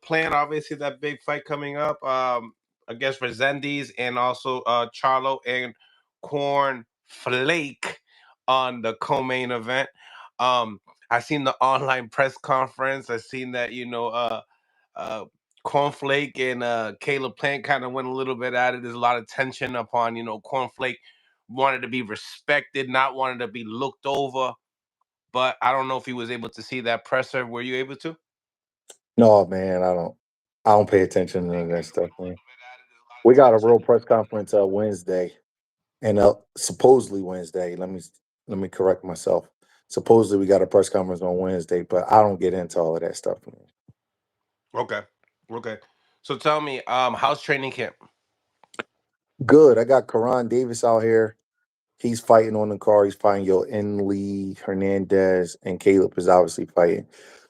Plant, obviously that big fight coming up against Resendiz and also Charlo and Corn Flake on the co-main event. Um, I seen the online press conference. I seen that uh, Cornflake and Caleb Plant kind of went a little bit at it. There's a lot of tension upon Cornflake wanted to be respected, not wanted to be looked over. But I don't know if he was able to see that presser. Were you able to? No, man, I don't. I don't pay attention to none of that stuff, man. We got a real press conference Wednesday, and supposedly Wednesday. Let me correct myself. Supposedly we got a press conference on Wednesday, but I don't get into all of that stuff, man. Okay. Okay. So tell me, how's training camp? Good. I got Karan Davis out here. He's fighting on the card. He's fighting Yo Enley, Hernandez, and Caleb is obviously fighting.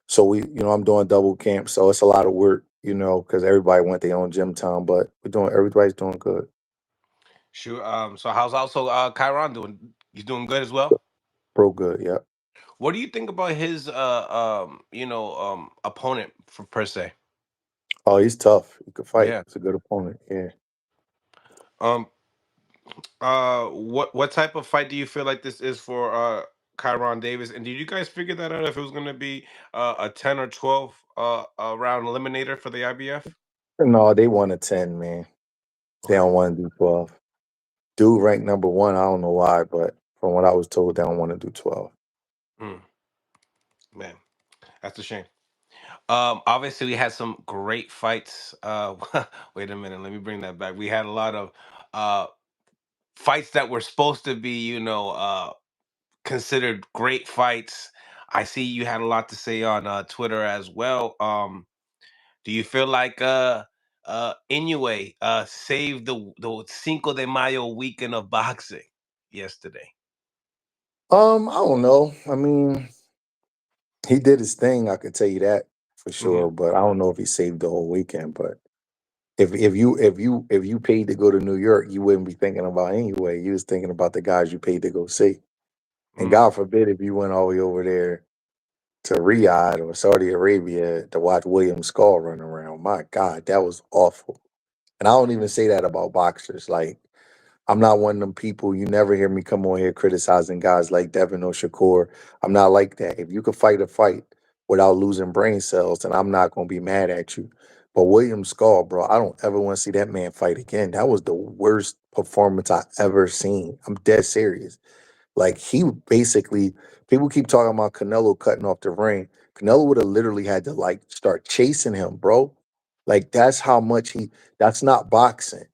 So I'm doing double camp. So it's a lot of work, because everybody went their own gym time, but everybody's doing good. Sure. So how's also Kyron doing? He's doing good as well. Pro good, yeah. What do you think about his opponent for per se? Oh, he's tough. He could fight. Yeah. He's a good opponent. Yeah. Um. What type of fight do you feel like this is for Kyron Davis? And did you guys figure that out if it was going to be a 10 or 12 round eliminator for the IBF? No, they want a 10, man. They Okay. don't want to do 12. Dude ranked number one. I don't know why, but from what I was told, they don't want to do 12. Mm, man, that's a shame. Obviously we had some great fights. Wait a minute, let me bring that back. We had a lot of uh fights that were supposed to be, considered great fights. I see you had a lot to say on Twitter as well. Do you feel like Inoue saved the Cinco de Mayo weekend of boxing yesterday? I don't know. I mean, he did his thing. I could tell you that for Hmm. sure. But I don't know if he saved the whole weekend. But if you paid to go to New York, you wouldn't be thinking about anyway. You was thinking about the guys you paid to go see. And Mm. God forbid if you went all the way over there to Riyadh or Saudi Arabia to watch William Skull run around. My God, that was awful. And I don't even say that about boxers. Like, I'm not one of them people. You never hear me come on here criticizing guys like Devin or Shakur. I'm not like that. If you can fight a fight without losing brain cells, then I'm not going to be mad at you. But William Skull, bro, I don't ever want to see that man fight again. That was the worst performance I ever seen. I'm dead serious. Like he basically, people keep talking about Canelo cutting off the ring. Canelo would have literally had to like start chasing him, bro. Like that's how much he. That's not boxing.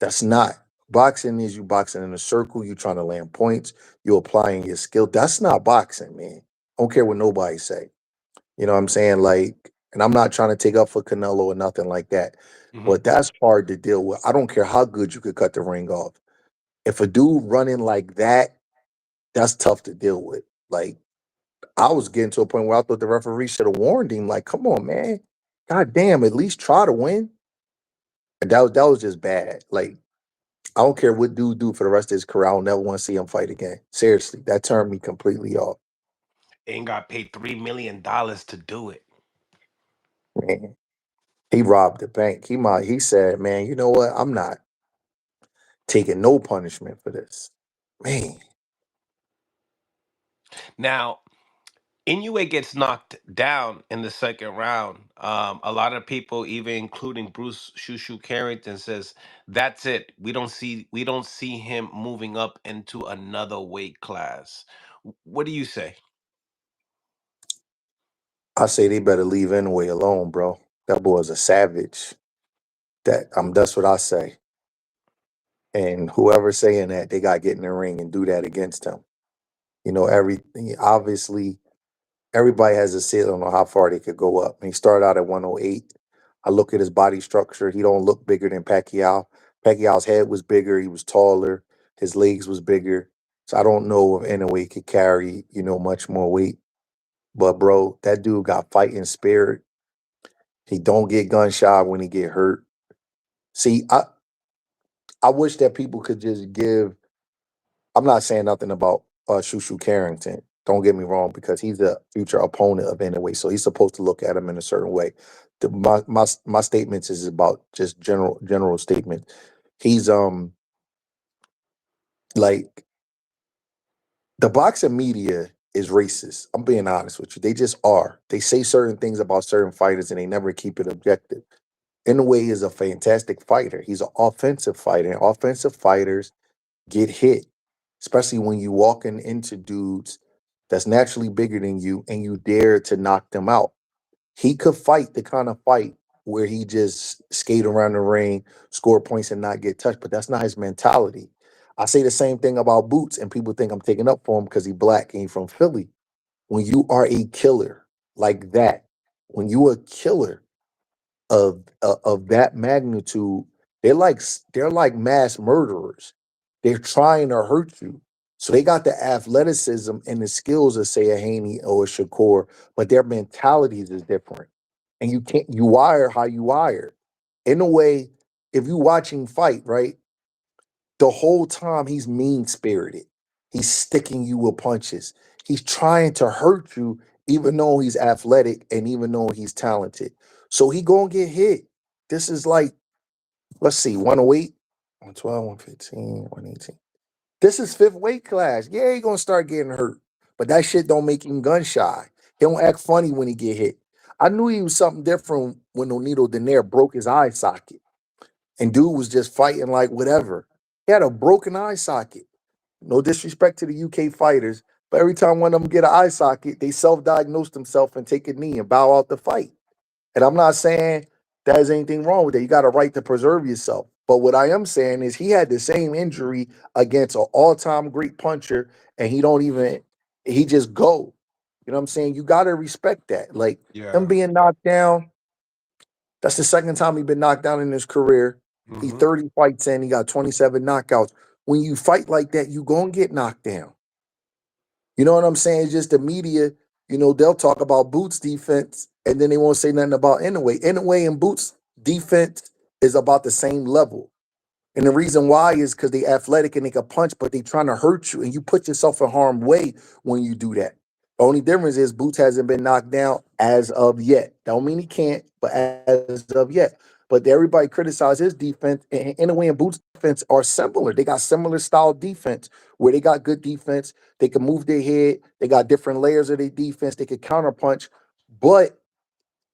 That's not boxing. Is you boxing in a circle? You trying to land points? You applying your skill? That's not boxing, man. I don't care what nobody say. You know what I'm saying? Like, and I'm not trying to take up for Canelo or nothing like that. Hmm. But that's hard to deal with. I don't care how good you could cut the ring off. If a dude running like that, that's tough to deal with. Like I was getting to a point where I thought the referee should have warned him. Like, come on, man. God damn, at least try to win. And that was just bad. Like, I don't care what dude do for the rest of his career. I don't never want to see him fight again. Seriously, that turned me completely off. And got paid $3 million to do it. Man, he robbed the bank. He said, man, you know what? I'm not taking no punishment for this. Man, Now, Inoue gets knocked down in the second round. A lot of people, even including Bruce Shushu Carrington, says that's it. We don't see him moving up into another weight class. What do you say? I say they better leave Inoue alone, bro. That boy's a savage. That's what I say. And whoever's saying that, they got to get in the ring and do that against him. Everything obviously everybody has a ceiling on how far they could go up. He started out at 108. I look at his body structure. He don't look bigger than Pacquiao. Pacquiao's head was bigger. He was taller. His legs was bigger. So I don't know if Inoue could carry, much more weight. But bro, that dude got fighting spirit. He don't get gun shy when he get hurt. See, I wish that people could just give. I'm not saying nothing about Shushu Carrington. Don't get me wrong, because he's a future opponent of Inoue, so he's supposed to look at him in a certain way. my statements is about just general statement. He's like the boxing media is racist. I'm being honest with you. They just are. They say certain things about certain fighters and they never keep it objective. Inoue is a fantastic fighter. He's an offensive fighter. And offensive fighters get hit, especially when you walking into dudes that's naturally bigger than you and you dare to knock them out. He could fight the kind of fight where he just skate around the ring, score points, and not get touched, but that's not his mentality. I say the same thing about Boots, and people think I'm taking up for him because he's black and he's from Philly. When you are a killer like that, when you a killer of that magnitude, they're like mass murderers. They're trying to hurt you. So they got the athleticism and the skills of say a Haney or a Shakur, but their mentalities is different. And you wire how you wire. In a way, if you watching fight, right, the whole time he's mean spirited. He's sticking you with punches. He's trying to hurt you, even though he's athletic and even though he's talented. So he gonna get hit. This is like, let's see, 108, 112, 115, 118. This is fifth weight class. Yeah, he gonna start getting hurt. But that shit don't make him gun shy. He don't act funny when he get hit. I knew he was something different when Onito Daenerys broke his eye socket. And dude was just fighting like whatever. He had a broken eye socket. No disrespect to the UK fighters, but every time one of them get an eye socket, they self-diagnose themselves and take a knee and bow out the fight. And I'm not saying there's anything wrong with that. You got a right to preserve yourself. But what I am saying is he had the same injury against an all-time great puncher, and he just go. You know what I'm saying? You gotta respect that. Like him Yeah. being knocked down, that's the second time he's been knocked down in his career. He's Hmm. 30 fights in, he got 27 knockouts. When you fight like that, you gonna get knocked down. You know what I'm saying? It's just the media, they'll talk about Boots defense and then they won't say nothing about Inoue. Inoue and Boots defense is about the same level. And the reason why is because they athletic and they can punch, but they trying to hurt you, and you put yourself in harm's way when you do that. The only difference is Boots hasn't been knocked down as of yet. Don't mean he can't, but as of yet. But everybody criticize his defense, and Inoue and Boots' defense are similar. They got similar style defense where they got good defense. They can move their head. They got different layers of their defense. They can counterpunch, but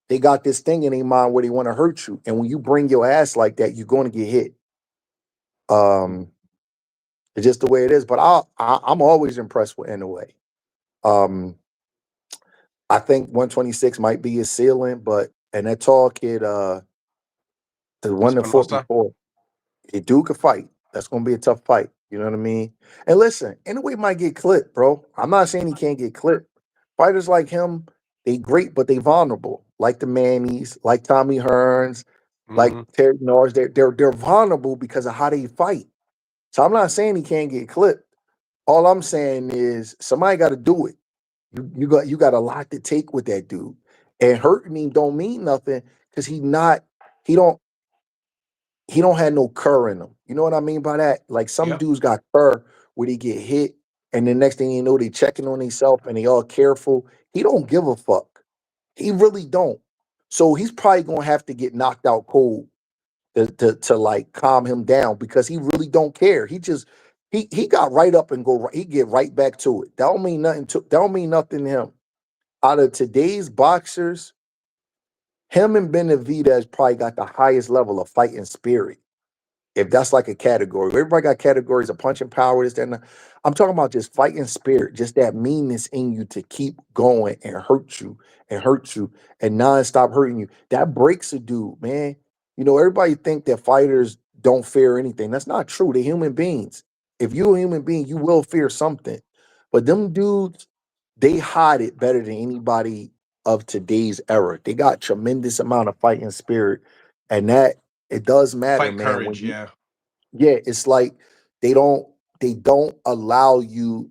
they got this thing in their mind where they want to hurt you. And when you bring your ass like that, you're going to get hit. Um, it's just the way it is. But I'm always impressed with Inoue. Um, I think 126 might be his ceiling, but and that tall kid, the one that fought Espinosa. before, a dude could fight. That's gonna be a tough fight. You know what I mean? And listen, Inoue might get clipped, bro. I'm not saying he can't get clipped. Fighters like him, they great, but they vulnerable. Like the Mannies, like Tommy Hearns, like Hmm. Terry Norris. They're vulnerable because of how they fight. So I'm not saying he can't get clipped. All I'm saying is somebody got to do it. You got a lot to take with that dude. And hurting him don't mean nothing because he don't he don't have no cur in him. You know what I mean by that? Like some Yep. dudes got cur where they get hit, and the next thing you know, they checking on themselves and they all careful. He don't give a fuck. He really don't. So he's probably gonna have to get knocked out cold to like calm him down because he really don't care. He got right up and he get right back to it. That don't mean nothing to him. Out of today's boxers, him and Benavidez probably got the highest level of fighting spirit. If that's like a category, everybody got categories of punching power, this, that, and that. I'm talking about just fighting spirit, just that meanness in you to keep going and hurt you and non-stop hurting you. That breaks a dude, man. Everybody think that fighters don't fear anything. That's not true. They're human beings. If you're a human being, you will fear something. But them dudes, they hide it better than anybody of today's era. They got tremendous amount of fighting spirit, and that it does matter, Fight man. When courage. you Yeah. Yeah, it's like they don't they don't allow you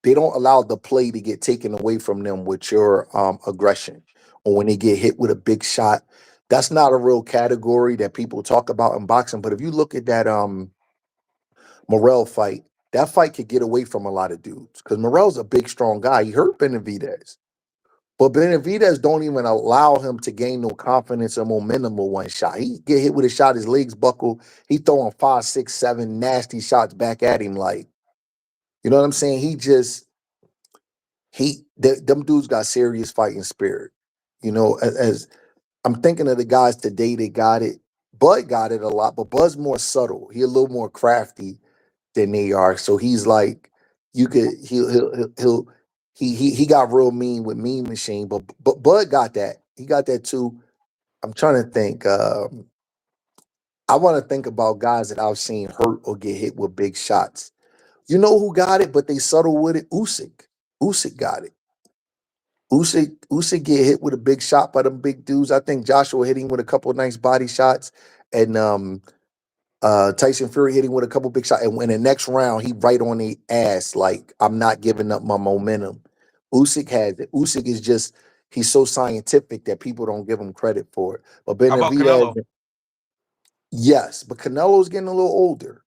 they don't allow the play to get taken away from them with your aggression. Or when they get hit with a big shot. That's not a real category that people talk about in boxing. But if you look at that Morrell fight, that fight could get away from a lot of dudes. Because Morrell's a big, strong guy. He hurt Benavidez. But Benavidez don't even allow him to gain no confidence or momentum with one shot. He get hit with a shot, his legs buckle. He throwing 5, 6, 7 nasty shots back at him. Like, you know what I'm saying? Them dudes got serious fighting spirit. You know, as I'm thinking of the guys today that got it. Bud got it a lot, but Bud's more subtle. He a little more crafty than they are. So he's like, you could he'll he got real mean with Mean Machine, but Bud got that. He got that too. I'm trying to think. I want to think about guys that I've seen hurt or get hit with big shots. You know who got it, but they subtle with it? Usyk. Usyk got it. Usyk get hit with a big shot by them big dudes. I think Joshua hit him with a couple of nice body shots, and Tyson Fury hit him with a couple big shots. And in the next round, he right on the ass like I'm not giving up my momentum. Usyk has it. Usyk is just he's so scientific that people don't give him credit for it. But How about Benavidez, Canelo? yes, but Canelo's getting a little older.